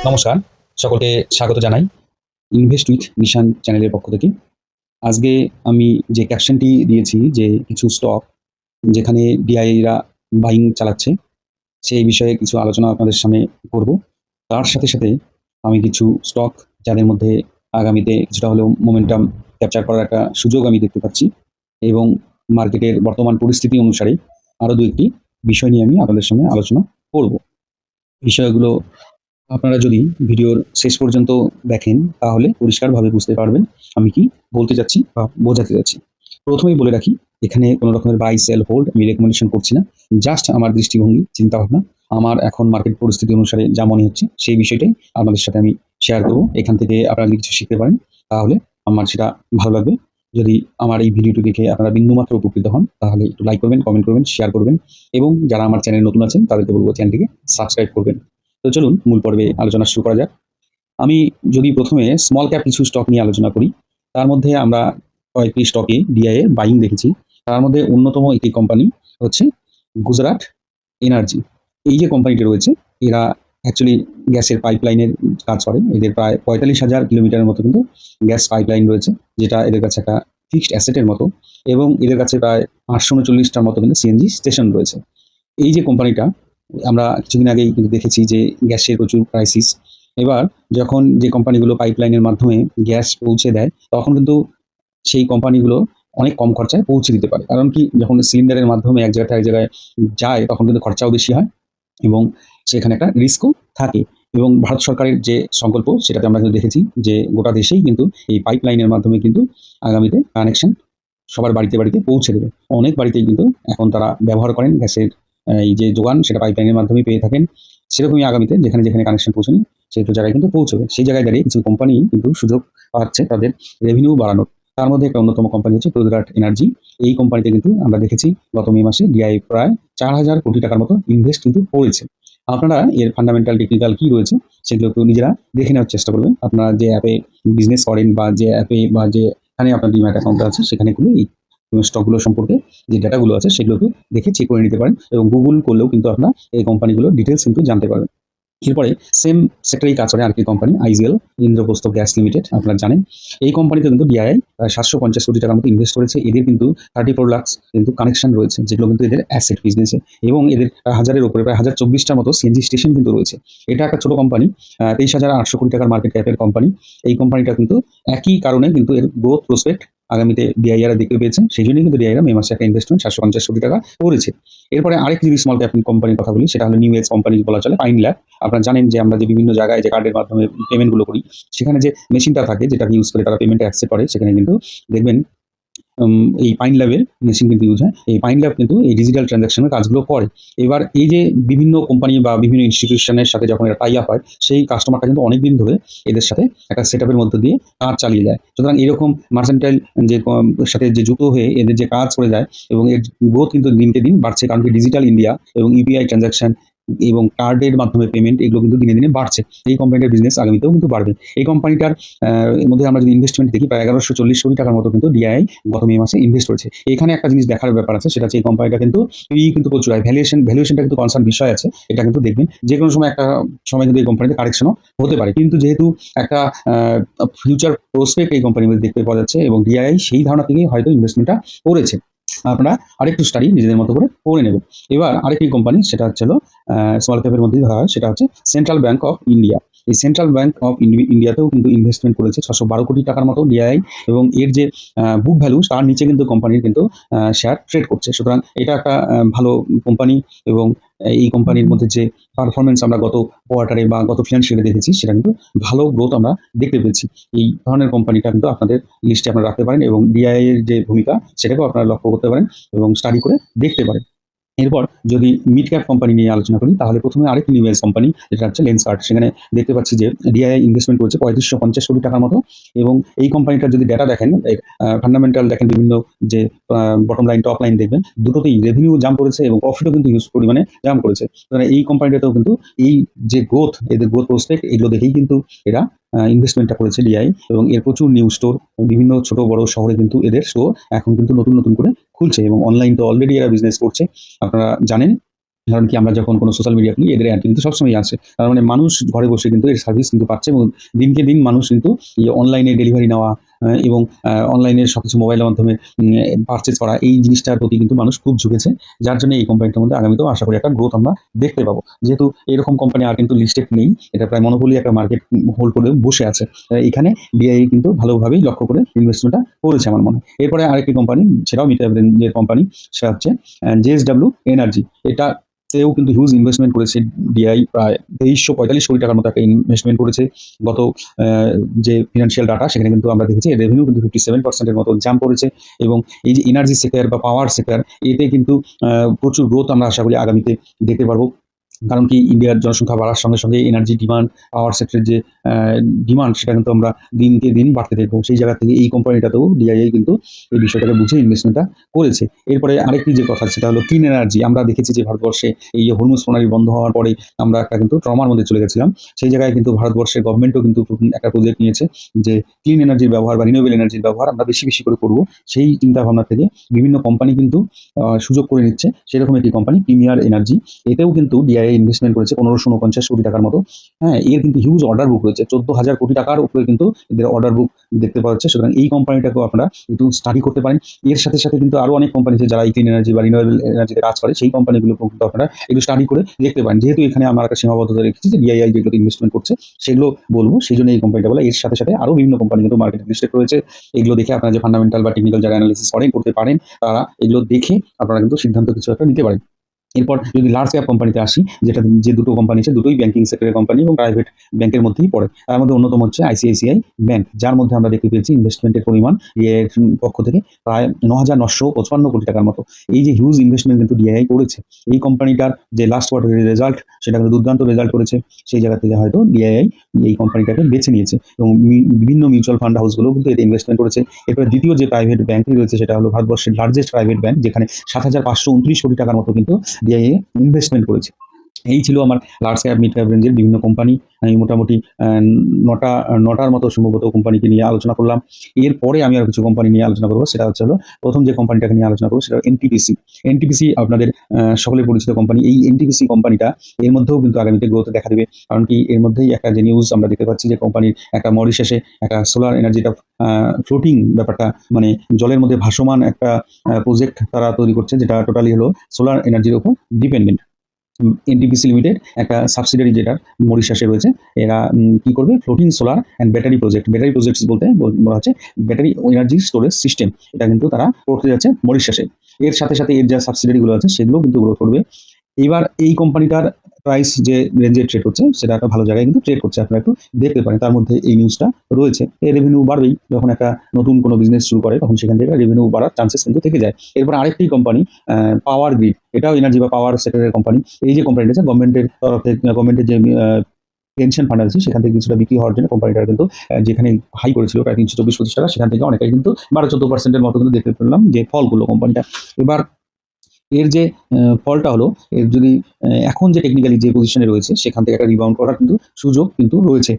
নমস্কার, সকলকে স্বাগত জানাই ইনভেস্ট উইথ নিশান চ্যানেলের পক্ষ থেকে। আজকে আমি যে ক্যাপশনটি দিয়েছি যে কিছু স্টক যেখানে ডিআইরা বাইং চালাচ্ছে, সেই বিষয়ে কিছু আলোচনা আপনাদের সামনে করব। তার সাথে আমি কিছু স্টক যাদের মধ্যে আগামীতে কিছুটা হলেও মোমেন্টাম ক্যাপচার করার একটা সুযোগ আমি দেখতে পাচ্ছি এবং মার্কেটের বর্তমান পরিস্থিতি অনুসারে আরও ২-১ টি বিষয় নিয়ে আমি আপনাদের সামনে আলোচনা করব। বিষয়গুলো আপনারা যদি ভিডিওর শেষ পর্যন্ত দেখেন তাহলে পরিষ্কারভাবে বুঝতে পারবেন আমি কি বলতে চাচ্ছি বা বোঝাতে চাচ্ছি। প্রথমেই বলে রাখি, এখানে কোনো রকমের বাই, সেল, হোল্ড আমি রেকমেন্ডেশন করছি না। জাস্ট আমার দৃষ্টিভঙ্গি, চিন্তাভাবনা, আমার এখন মার্কেট পরিস্থিতি অনুসারে যা মনে হচ্ছে সেই বিষয়টাই আপনাদের সাথে আমি শেয়ার করব। এখান থেকে আপনারা যদি কিছু শিখতে পারেন তাহলে আমার সেটা ভালো লাগবে। যদি আমার এই ভিডিওটি দেখে আপনারা বিন্দুমাত্র উপকৃত হন তাহলে একটু লাইক করবেন, কমেন্ট করবেন, শেয়ার করবেন এবং যারা আমার চ্যানেলে নতুন আছেন তাদেরকে বলব চ্যানেলটিকে সাবস্ক্রাইব করবেন। তো চলুন মূল পর্বে আলোচনা শুরু করা যাক। আমি যদি প্রথমে স্মল ক্যাপ কিছু স্টক নিয়ে আলোচনা করি, তার মধ্যে আমরা কয়েকটি স্টকে ডিআই এর বাইং দেখেছি। তার মধ্যে অন্যতম একটি কোম্পানি হচ্ছে গুজরাট এনার্জি। এই যে কোম্পানিটি রয়েছে, এরা অ্যাকচুয়ালি গ্যাসের পাইপলাইনের কাজ করে। এদের প্রায় ৪৫,০০০ কিলোমিটারের মতো কিন্তু গ্যাস পাইপলাইন রয়েছে, যেটা এদের কাছে একটা ফিক্সড অ্যাসেটের মতো এবং এদের কাছে প্রায় ৮৩৯টার মতো কিন্তু সিএনজি স্টেশন রয়েছে। এই যে কোম্পানিটা আমরা কিছুদিন আগেই কিন্তু দেখেছি যে গ্যাসের প্রচুর ক্রাইসিস। এবার যখন যে কোম্পানিগুলো পাইপলাইনের মাধ্যমে গ্যাস পৌঁছে দেয়, তখন কিন্তু সেই কোম্পানিগুলো অনেক কম খরচায় পৌঁছে দিতে পারে। কারণ কি, যখন সিলিন্ডারের মাধ্যমে এক জায়গা থেকে এক জায়গায় যায় তখন কিন্তু খরচাও বেশি হয় এবং সেখানে একটা রিস্কও থাকে। এবং ভারত সরকারের যে সংকল্প সেটাতে আমরা কিন্তু দেখেছি যে গোটা দেশেই কিন্তু এই পাইপলাইনের মাধ্যমে কিন্তু আগামীতে কানেকশন সবার বাড়িতে পৌঁছে দেবে। অনেক বাড়িতেই কিন্তু এখন তারা ব্যবহার করেন গ্যাসের এই যে যোগান, সেটা পাইপলাইনের মাধ্যমেই পেয়ে থাকেন। সেরকমই আগামীতে যেখানে কানেকশন পৌঁছায়নি সেসব জায়গায় কিন্তু পৌঁছবে। সেই জায়গায় দাঁড়িয়ে কিছু কোম্পানি কিন্তু সুযোগ পাচ্ছে তাদের রেভিনিউ বাড়ানোর। তার মধ্যে একটা অন্যতম কোম্পানি হচ্ছে গুজরাট এনার্জি। এই কোম্পানিতে কিন্তু আমরা দেখেছি গত মে মাসে ডিআই প্রায় ৪,০০০ কোটি টাকার মতো ইনভেস্ট কিন্তু করেছে। আপনারা এর ফান্ডামেন্টাল টেকনিক্যাল কি রয়েছে সেগুলো একটু নিজেরা দেখে নেওয়ার চেষ্টা করবেন। আপনারা যে অ্যাপে বিজনেস করেন বা যে অ্যাপে বা যেখানে আপনার ডিম্যাট অ্যাকাউন্ট আছে সেখানে খুলে এই স্টকগুলো সম্পর্কে যে ডেটাগুলো আছে সেগুলো একটু দেখে চেক করে নিতে পারেন এবং গুগল করলেও কিন্তু আপনার এই কোম্পানিগুলোর ডিটেলস কিন্তু জানতে পারবেন। এরপরে সেম সেক্টরেই কাজ করে আরেকটি company IGL, Indraprastha gas limited, আপনারা জানেন। এই কোম্পানিতে কিন্তু ডিআইআই প্রায় ৭৫০ কোটি টাকার মতো ইনভেস্ট করেছে। এদের কিন্তু 34 লাখস কিন্তু কানেকশন রয়েছে, যেগুলো কিন্তু এদের অ্যাসেট বিজনেসে এবং এদের হাজারের উপরে প্রায় ১০২৪টার মতো সিএনজি স্টেশন কিন্তু রয়েছে। এটা একটা ছোট কোম্পানি, ২৩,৮০০ কোটি টাকার মার্কেট ক্যাপের কোম্পানি। এই কোম্পানিটা কিন্তু একই কারণে কিন্তু এর গ্রোথ প্রসপেক্ট আগামীতে ডিআইআর দেখতে পেয়েছেন। সেই জন্যই কিন্তু ডিআইআর মে মাসে একটা ইনভেস্টমেন্ট ৭৫০ কোটি টাকা করেছে। এরপরে আরেকটি যদি স্মল ক্যাপ কোম্পানির কথা বলি, সেটা হলো নিউ এজ কোম্পানি বলা চলে, পাইন ল্যাব। আপনারা জানেন যে আমরা যে বিভিন্ন জায়গায় যে কার্ডের মাধ্যমে পেমেন্টগুলো করি, সেখানে যে মেশিনটা থাকে যেটাকে ইউজ করে তারা পেমেন্টে অ্যাকসেপ্ট করে, সেখানে কিন্তু দেখবেন এই পাইন ল্যাবের মেশিন কিন্তু ইউজ হয়। এই পাইন ল্যাব কিন্তু এই ডিজিটাল ট্রানজাকশনের কাজগুলো করে। এবার এই যে বিভিন্ন কোম্পানি বা বিভিন্ন ইনস্টিটিউশনের সাথে যখন এরা টাই আপ হয়, সেই কাস্টমারটা কিন্তু অনেকদিন ধরে এদের সাথে একটা সেটআপের মধ্য দিয়ে কাজ চালিয়ে যায়। সুতরাং এরকম মার্চেন্টাইল যে সাথে যে যুক্ত হয়ে এদের যে কাজ করে যায় এবং এর গ্রোথ কিন্তু দিনকে দিন বাড়ছে। কারণ কি, ডিজিটাল ইন্ডিয়া এবং ইউপিআই ট্রানজাকশন এবং কার্ডের মাধ্যমে পেমেন্ট এগুলো কিন্তু দিনে বাড়ছে। এই কোম্পানিটার বিজনেস আগামীতেও কিন্তু বাড়বে। এই কোম্পানিটার এর মধ্যে আমরা যদি ইনভেস্টমেন্ট দেখি, প্রায় ১১৪০ কোটি টাকার মতো কিন্তু ডিআইআই গত মে মাসে ইনভেস্ট করেছে। এখানে একটা জিনিস দেখার ব্যাপার আছে, সেটা হচ্ছে এই কোম্পানিটা কিন্তু কিন্তু প্রচুর হয়। ভ্যালুয়েশনটা কিন্তু কনসার্ন বিষয় আছে। এটা কিন্তু দেখবেন যেকোনো সময় একটা সময় কিন্তু এই কোম্পানিতে কারেকশনও হতে পারে। কিন্তু যেহেতু একটা ফিউচার প্রসপেক্ট এই কোম্পানির মধ্যে দেখতে পাওয়া যাচ্ছে এবং ডিআইআই সেই ধারণা থেকেই হয়তো ইনভেস্টমেন্টটা করেছে। আপনারা আরেকটু স্টাডি নিজেদের মতো করে নেবেন। এবার আরেকটি কোম্পানি, সেটা হচ্ছে হলো স্মল ক্যাপের মধ্যেই ধরা হয়, সেটা হচ্ছে সেন্ট্রাল ব্যাংক অফ ইন্ডিয়া। এই সেন্ট্রাল ব্যাংক অফ ইন্ডিয়াতেও কিন্তু ইনভেস্টমেন্ট করেছে ৬১২ কোটি টাকার মতো ডিআইআই এবং এর যে বুক ভ্যালু তার নিচে কিন্তু কোম্পানির কিন্তু শেয়ার ট্রেড করছে। সুতরাং এটা একটা ভালো কোম্পানি এবং এই কোম্পানির মধ্যে যে পারফরম্যান্স আমরা গত কোয়ার্টারে বা গত ফিনান্সিয়ালে দেখেছি, সেটা কিন্তু ভালো গ্রোথ আমরা দেখতে পেয়েছি। এই ধরনের কোম্পানিটা কিন্তু আপনাদের লিস্টে আপনারা রাখতে পারেন এবং ডিআইআই এর যে ভূমিকা সেটাকেও আপনারা লক্ষ্য করতে পারেন এবং স্টাডি করে দেখতে পারেন। এরপর যদি মিড ক্যাপ কোম্পানি নিয়ে আলোচনা করি, তাহলে প্রথমে আরেকটি নিউ এজ কোম্পানি, যেটা হচ্ছে লেন্সকার্ট। সেখানে দেখতে পাচ্ছি যে ডিআইআই ইনভেস্টমেন্ট করেছে ৩৫৫০ কোটি টাকার মতো এবং এই কোম্পানিটার যদি ডেটা দেখেন, ফান্ডামেন্টাল দেখেন, বিভিন্ন যে বটম লাইন, টপ লাইন দেখবেন, দুটোতেই রেভিনিউ জাম্প করেছে এবং প্রফিটও কিন্তু হিউজ পরিমাণে জাম্প করেছে। সুতরাং এই কোম্পানিটাতেও কিন্তু এই যে গ্রোথ, এদের গ্রোথ প্রসপেক্ট এগুলো দেখেই কিন্তু এরা ইনভেস্টমেন্টটা করেছে ডিআই এবং এর প্রচুর নিউ স্টোর বিভিন্ন ছোট বড় শহরে কিন্তু এদের স্টোর এখন কিন্তু নতুন করে খুলছে এবং অনলাইন তো অলরেডি এরা বিজনেস করছে, আপনারা জানেন। কারণ কি আমরা যখন কোনো সোশ্যাল মিডিয়া খুলি এদের অ্যাড কিন্তু সবসময় আসে। তার মানে মানুষ ঘরে বসে কিন্তু এর সার্ভিস কিন্তু পাচ্ছে এবং দিনকে দিন মানুষ কিন্তু এই অনলাইনে ডেলিভারি নেওয়া এবং অনলাইনে সবকিছু মোবাইলের মাধ্যমে পারচেজ করা এই জিনিসটার প্রতি কিন্তু মানুষ খুব ঝুঁকেছে। যার জন্য এই কোম্পানিটার মধ্যে আগামীতেও আশা করি একটা গ্রোথ আমরা দেখতে পাবো। যেহেতু এরকম কোম্পানি আর কিন্তু লিস্টেড নেই। এটা প্রায় মনোপলি একটা মার্কেট হোল্ড করে বসে আছে। এখানে ডিআইএ কিন্তু ভালোভাবেই লক্ষ্য করে ইনভেস্টমেন্টটা করেছে আমার মনে হয়। এরপরে আরেকটি কোম্পানি সেটাও মিড ক্যাপ রেঞ্জের কোম্পানি সেটা হচ্ছে জেএসডব্লিউ এনার্জি। এটাতেও কিন্তু হিউজ ইনভেস্টমেন্ট করেছে ডিআই প্রায় ২৩৪৫ কোটি টাকার মতো একটা ইনভেস্টমেন্ট করেছে। গত যে ফিনান্সিয়াল ডাটা সেখানে কিন্তু আমরা দেখেছি রেভিনিউ কিন্তু 57% এর মতো জাম্প করেছে এবং এই যে এনার্জি সেক্টর বা পাওয়ার সেক্টর এতে কিন্তু প্রচুর গ্রোথ আমরা আশা করি আগামীতে দেখতে পারবো। কারণ কি ইন্ডিয়ার জনসংখ্যা বাড়ার সঙ্গে সঙ্গে এনার্জি ডিমান্ড, পাওয়ার সেক্টরের যে ডিমান্ড সেটা কিন্তু আমরা দিনকে দিন বাড়তে দেখবো। সেই জায়গা থেকে এই কোম্পানিটাতেও ডিআইআই কিন্তু এই বিষয়টাকে বুঝে ইনভেস্টমেন্টটা করেছে। এরপরে আরেকটি যে কথা সেটা হলো ক্লিন এনার্জি। আমরা দেখেছি যে ভারতবর্ষে এই যে হরমুজ প্রণালী বন্ধ হওয়ার পরে আমরা একটা কিন্তু ট্রমার মধ্যে চলে গেছিলাম। সেই জায়গায় কিন্তু ভারতবর্ষের গভর্নমেন্টও কিন্তু একটা প্রজেক্ট নিয়েছে যে ক্লিন এনার্জির ব্যবহার বা রিনিউয়েবল এনার্জির ব্যবহার আমরা বেশি বেশি করে করব। সেই চিন্তাভাবনা থেকে বিভিন্ন কোম্পানি কিন্তু সুযোগ করে নিচ্ছে। সেরকম একটি কোম্পানি প্রিমিয়ার এনার্জি। এতেও কিন্তু ডিআইআই ইনভেস্টমেন্ট করেছে ১৫৪৯ কোটি টাকার মতো। হ্যাঁ, এর কিন্তু হিউজ অর্ডার বুক রয়েছে। ১৪,০০০ কোটি টাকার উপরে কিন্তু এদের অর্ডার বুক দেখতে পাওয়া যাচ্ছে। সুতরাং এই কোম্পানিটাকেও আপনারা একটু স্টাডি করতে পারেন। এর সাথে সাথে কিন্তু আরো অনেক কোম্পানি আছে যারা এই ক্লিন এনার্জি বা রিনিউয়েবল এনার্জিতে কাজ করে। সেই কোম্পানিগুলোকেও কিন্তু আপনারা একটু স্টাডি করে দেখতে পারেন। যেহেতু এখানে আমরা একটা সীমাবদ্ধতা রেখেছি যে ডিআইআই যেগুলোতে ইনভেস্টমেন্ট করছে সেগুলো বলব। সেইজন্য এই কোম্পানিটা বলা। এর সাথে সাথে আরো বিভিন্ন কোম্পানি কিন্তু মার্কেটে লিস্টেড রয়েছে। এগুলো দেখে আপনারা যে ফান্ডামেন্টাল বা টেকনিক্যাল যারা এনালাইসিস করতে পারেন তারা এগুলো দেখে আপনারা কিন্তু সিদ্ধান্ত কিছু একটা নিতে পারেন। এরপর যদি লার্জ ক্যাপ কোম্পানিতে আসি, যেটা যে দুটো কোম্পানি আছে দুটোই ব্যাংকিং সেক্টরের কোম্পানি এবং প্রাইভেট ব্যাংকের মধ্যেই পড়ে। তার মধ্যে অন্যতম হচ্ছে আইসিআইসিআই ব্যাংক, যার মধ্যে আমরা দেখতে পেয়েছি ইনভেস্টমেন্টের পরিমাণ এর পক্ষ থেকে প্রায় ৯,৯৫৫ কোটি টাকার মতো। এই যে হিউজ ইনভেস্টমেন্ট কিন্তু ডিআইআই করেছে। এই কোম্পানিটার যে লাস্ট কোয়ার্টারের রেজাল্ট সেটা কিন্তু দুর্দান্ত রেজাল্ট করেছে। সেই জায়গা থেকে হয়তো ডিআইআই এই কোম্পানিটাকে বেছে নিয়েছে এবং বিভিন্ন মিউচুয়াল ফান্ড হাউসগুলো কিন্তু এতে ইনভেস্টমেন্ট করেছে। এরপরে দ্বিতীয় যে প্রাইভেট ব্যাংকটি রয়েছে সেটা হলো ভারতবর্ষের লার্জেস্ট প্রাইভেট ব্যাংক, যেখানে ৭,৫২৯ কোটি টাকার মতো কিন্তু ডিআইএ ইনভেস্টমেন্ট করেছে। এই ছিল আমার লার্জ ক্যাপ মিড ক্যাপ রেঞ্জের বিভিন্ন কোম্পানি। আমি মোটামুটি নটার মতো সম্ভবত কোম্পানিকে নিয়ে আলোচনা করলাম। এরপরে আমি আর কিছু কোম্পানি নিয়ে আলোচনা করবো। সেটা হচ্ছে হলো প্রথম যে কোম্পানিটাকে নিয়ে আলোচনা করবো সেটা এনটিপিসি। এনটিপিসি আপনাদের সকলের পরিচিত কোম্পানি। এই এনটিপিসি কোম্পানিটা এর মধ্যেও কিন্তু আগামীতে গ্রোথ দেখা দেবে। কারণ কি এর মধ্যেই একটা যে নিউজ আমরা দেখতে পাচ্ছি যে কোম্পানির একটা মরিশাসে একটা সোলার এনার্জিটা ফ্লোটিং ব্যাপারটা, মানে জলের মধ্যে ভাসমান একটা প্রজেক্ট তারা তৈরি করছে, যেটা টোটালি হলো সোলার এনার্জির উপর ডিপেন্ডেন্ট। এনটিপিসি লিমিটেড একটা সাবসিডিয়ারি যেটা মরিশাসে রয়েছে। এরা কি করবে, floating solar and battery project. Battery projects বলতে বলা হচ্ছে ব্যাটারি এনার্জি স্টোরেজ সিস্টেম। এটা কিন্তু তারা করতে যাচ্ছে মরিশাসে। এর সাথে সাথে এর যা সাবসিডিয়ারিগুলো আছে সেগুলো কিন্তু গ্রোথ করবে। এবার এই কোম্পানিটার প্রাইস যে রেঞ্জে ট্রেড হচ্ছে সেটা একটা ভালো জায়গায় কিন্তু ট্রেড করছে। আপনারা একটু দেখতে পারেন। তার মধ্যে এই নিউজটা রয়েছে। এর রেভিনিউ বাড়বেই। যখন একটা নতুন কোনো বিজনেস শুরু করে তখন সেখান থেকে রেভিনিউ বাড়ার চান্সেস কিন্তু থেকে যায়। এরপর আরেকটি কোম্পানি পাওয়ার গ্রিড। এটাও এনার্জি বা পাওয়ার সেক্টরের কোম্পানি। এই যে কোম্পানিটা আছে গভর্নমেন্টের তরফ থেকে, গভর্নমেন্টের যে পেনশন ফান্ড আছে সেখান থেকে কিছুটা বিক্রি হওয়ার জন্য কোম্পানিটার কিন্তু যেখানে হাই করেছিল প্রায় ৩২৫ টাকা, সেখান থেকে অনেকটাই কিন্তু ১২-১৪% এর মতো কিন্তু দেখতে পেলাম যে ফলগুলো কোম্পানিটা। এবার এর যে ফলটা হলো, এর যদি এখন যে টেকনিক্যালি যে পজিশনে রয়েছে সেখান থেকে একটা রিবাউন্ড করার কিন্তু সুযোগ কিন্তু রয়েছে।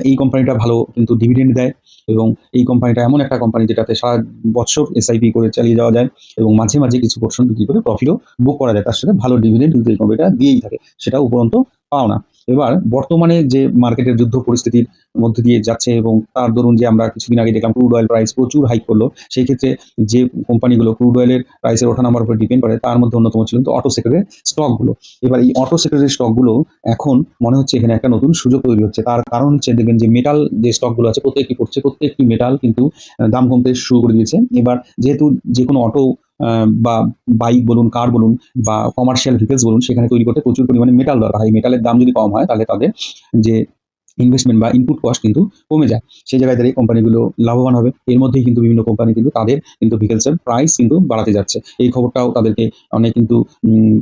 এই কোম্পানিটা ভালো কিন্তু ডিভিডেন্ড দেয় এবং এই কোম্পানিটা এমন একটা কোম্পানি যেটাতে সারা বছর এসআইপি করে চালিয়ে যাওয়া যায় এবং মাঝে মাঝে কিছু পোর্শন বিক্রি করে প্রফিটও বুক করা যায়। তার সাথে ভালো ডিভিডেন্ড কিন্তু এই কোম্পানিটা দিয়েই থাকে, সেটা উপরন্ত পাওনা। এবার বর্তমানে যে মার্কেটের যুদ্ধ পরিস্থিতির মধ্যে দিয়ে যাচ্ছে এবং তার দরুন যে আমরা কিছুদিন আগে দেখলাম ক্রুড অয়েল প্রাইস প্রচুর হাইক করলো, সেই ক্ষেত্রে যে কোম্পানিগুলো ক্রুড অয়েলের প্রাইসের ওঠানামার উপর ডিপেন্ড করে তার মধ্যে অন্যতম ছিল কিন্তু অটো সেক্টরের স্টকগুলো। এবার এই অটো সেক্টরের স্টকগুলো এখন মনে হচ্ছে এখানে একটা নতুন সুযোগ তৈরি হচ্ছে। তার কারণ হচ্ছে দেখবেন যে মেটাল যে স্টকগুলো আছে প্রত্যেকটি মেটাল কিন্তু দাম কমতে শুরু করে দিয়েছে। এবার যেহেতু যে কোনো অটো বা বাইক বলুন, কার বলুন বা কমার্শিয়াল ভেহিকলস বলুন, সেখানে তৈরি করতে প্রচুর পরিমাণে মেটাল দরকার হয়। মেটালের দাম যদি কম হয় তাহলে তাদের যে ইনভেস্টমেন্ট বা ইনপুট কস্ট কিন্তু কমে যায়। সেই জায়গায় দাঁড়িয়ে কোম্পানিগুলো লাভবান হবে। এর মধ্যেই কিন্তু বিভিন্ন কোম্পানি কিন্তু তাদের কিন্তু ভেহিকলসের প্রাইস কিন্তু বাড়াতে যাচ্ছে। এই খবরটাও তাদেরকে অনেক কিন্তু উম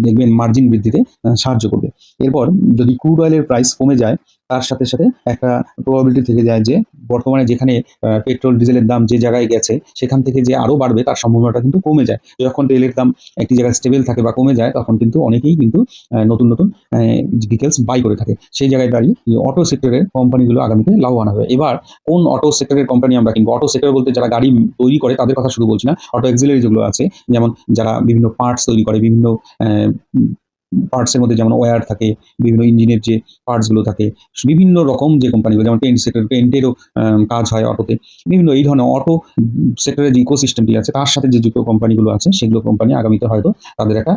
দেখবেন মার্জিন বৃদ্ধিতে সাহায্য করবে। এরপর যদি ক্রুড অয়েলের প্রাইস কমে যায়, তার সাথে সাথে একটা প্রবাবিলিটি থেকে যায় যে বর্তমানে যেখানে পেট্রোল, ডিজেলের দাম যে জায়গায় গেছে সেখান থেকে যে আরো বাড়বে তার সম্ভাবনাটা কিন্তু কমে যায়। যখন তেলের দাম একটি জায়গায় স্টেবল থাকে বা কমে যায় তখন কিন্তু অনেকেই কিন্তু নতুন নতুন ভেহিকলস বাই করে থাকে। সেই জায়গায় দাঁড়িয়ে এই অটো সেক্টরের কোম্পানিগুলো আগামীতে লাভবান হবে। এবার কোন অটো সেক্টরের কোম্পানি আমরা কিনবো? অটো সেক্টর বলতে যারা গাড়ি তৈরি করে তাদের কথা শুধু বলছি না। অটো অক্সিলারি যেগুলো আছে, যেমন যারা বিভিন্ন পার্টস তৈরি করে, বিভিন্ন পার্টসের মধ্যে যেমন ওয়্যার থাকে, বিভিন্ন ইঞ্জিনের যে পার্টসগুলো থাকে, বিভিন্ন রকম যে কোম্পানিগুলো যেমন পেইন্ট সেক্টর, পেইন্টেরও কাজ হয় অটোতে। বিভিন্ন এই ধরনের অটো সেক্টরের যে ইকোসিস্টেমটি আছে তার সাথে যে যুক্ত কোম্পানিগুলো আছে সেগুলো কোম্পানি আগামীতে হয়তো তাদের একটা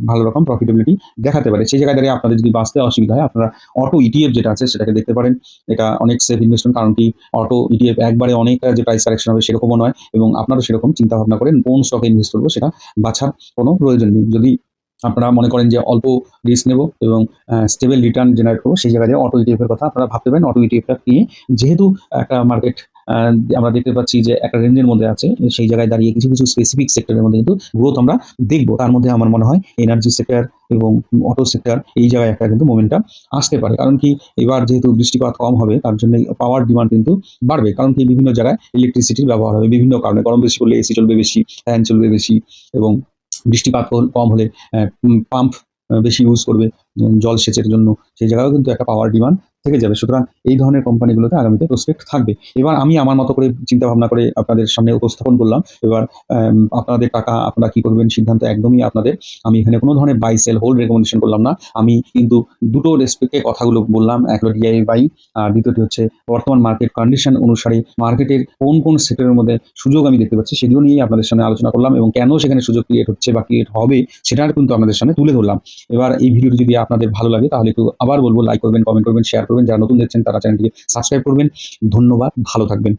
ভালো রকম প্রফিটেবিলিটি দেখাতে পারে। সেই জায়গায় দাঁড়িয়ে আপনাদের যদি বাঁচতে অসুবিধা হয় আপনারা অটো ইটিএফ যেটা আছে সেটাকে দেখতে পারেন। এটা অনেক সেফ ইনভেস্টমেন্ট, কারণ কি অটো ইটিএফ একবারে অনেক যে প্রাইস কারেকশন হবে সেরকমও নয়, এবং আপনারও সেরকম চিন্তা ভাবনা করেন কোন স্টকে ইনভেস্ট করবো সেটা বাছার কোনো প্রয়োজন নেই। যদি আপনারা মনে করেন যে অল্প রিস্ক নেব এবং স্টেবল রিটার্ন জেনারেট করবো, সেই জায়গায় অটো ইটিএফ এর কথা আপনারা ভাবতে পারেন। অটো ইটিএফটা নিয়ে যেহেতু একটা মার্কেট আমরা দেখতে পাচ্ছি যে একটা রেঞ্জের মধ্যে আছে, সেই জায়গায় দাঁড়িয়ে কিছু কিছু স্পেসিফিক সেক্টরের মধ্যে কিন্তু গ্রোথ আমরা দেখবো। তার মধ্যে আমার মনে হয় এনার্জি সেক্টর এবং অটো সেক্টর, এই জায়গায় একটা কিন্তু মোমেন্টাম আসতে পারে। কারণ কি এবার যেহেতু বৃষ্টিপাত কম হবে তার জন্য পাওয়ার ডিমান্ড কিন্তু বাড়বে। কারণ কি বিভিন্ন জায়গায় ইলেকট্রিসিটির ব্যবহার হবে বিভিন্ন কারণে, গরম বেশি করলে এসি চলবে বেশি, ফ্যান চলবে বেশি, এবং বৃষ্টিপাত কম হলে পাম্প বেশি ইউজ করবে জলসেচের জন্য, সেই জায়গায়ও কিন্তু একটা পাওয়ার ডিমান্ড থেকে যাবে। সুতরাং এই ধরনের কোম্পানিগুলোতে আগামীতে প্রসপেক্ট থাকবে। এবার আমি আমার মতো করে চিন্তা ভাবনা করে আপনাদের সামনে উপস্থাপন করলাম। এবার আপনাদের টাকা আপনারা কি করবেন সিদ্ধান্ত একদমই আপনাদের। আমি এখানে কোনো ধরনের বাই সেল হোল্ড রেকমেন্ডেশন করলাম না। আমি কিন্তু দুটো রেসপেক্টে কথাগুলো বললাম। এক হলো ডিআই বাই, আর দ্বিতীয়টি হচ্ছে বর্তমান মার্কেট কন্ডিশন অনুসারে মার্কেটের কোন কোন সেক্টরের মধ্যে সুযোগ আমি দেখতে পাচ্ছি সেগুলো নিয়েই আপনাদের সামনে আলোচনা করলাম, এবং কেন সেখানে সুযোগ ক্রিয়েট হচ্ছে বা ক্রিয়েট হবে সেটার কিন্তু আপনাদের সামনে তুলে ধরলাম। এবার এই ভিডিওটি যদি আপনাদের ভালো লাগে তাহলে একটু আবার বলবো লাইক করবেন, কমেন্ট করবেন, শেয়ার করবেন। যারা নতুন দেখছেন তারা চ্যানেলটিকে সাবস্ক্রাইব করবেন। ধন্যবাদ, ভালো থাকবেন।